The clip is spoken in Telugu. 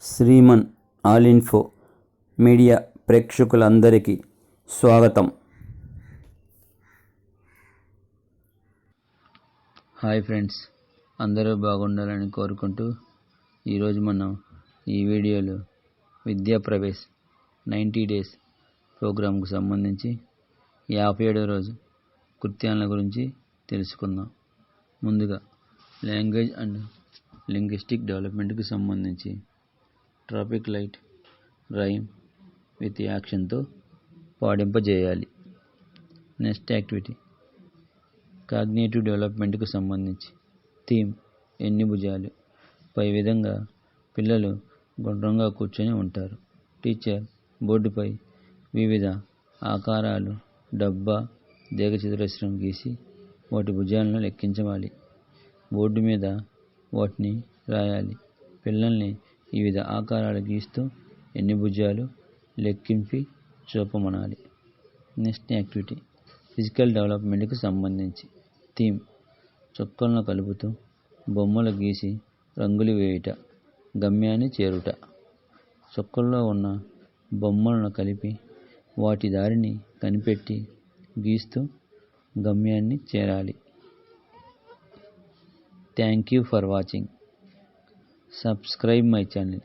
శ్రీమన్ ఆల్ ఇన్ఫో మీడియా ప్రేక్షకులందరికీ స్వాగతం. హాయ్ ఫ్రెండ్స్, అందరూ బాగుండాలని కోరుకుంటూ ఈరోజు మనం ఈ వీడియోలో విద్యా ప్రవేశ్ 90 డేస్ ప్రోగ్రాంకు సంబంధించి 57వ రోజు కృత్యాల గురించి తెలుసుకుందాం. ముందుగా లాంగ్వేజ్ అండ్ లింగ్విస్టిక్ డెవలప్మెంట్కి సంబంధించి ట్రాఫిక్ లైట్ రైమ్ విత్ యాక్షన్తో పాడింపజేయాలి. నెక్స్ట్ యాక్టివిటీ కాగ్నిటివ్ డెవలప్మెంట్కు సంబంధించి థీమ్ ఎన్ని భుజాలు. పై విధంగా పిల్లలు గుండ్రంగా కూర్చొని ఉంటారు. టీచర్ బోర్డుపై వివిధ ఆకారాలు డబ్బా దీర్ఘచతురస్రం గీసి వాటి భుజాలను లెక్కించవాలి. బోర్డు మీద వాటిని రాయాలి. పిల్లల్ని వివిధ ఆకారాలు గీస్తూ ఎన్ని భుజాలు లెక్కింపి చూపమనాలి. నెక్స్ట్ యాక్టివిటీ ఫిజికల్ డెవలప్మెంట్కి సంబంధించి థీమ్ చుక్కలను కలుపుతూ బొమ్మలు గీసి రంగులు వేయుట, గమ్యాన్ని చేరుట. చుక్కల్లో ఉన్న బొమ్మలను కలిపి వాటి దారిని కనిపెట్టి గీస్తూ గమ్యాన్ని చేరాలి. Thank you for watching. Subscribe my channel.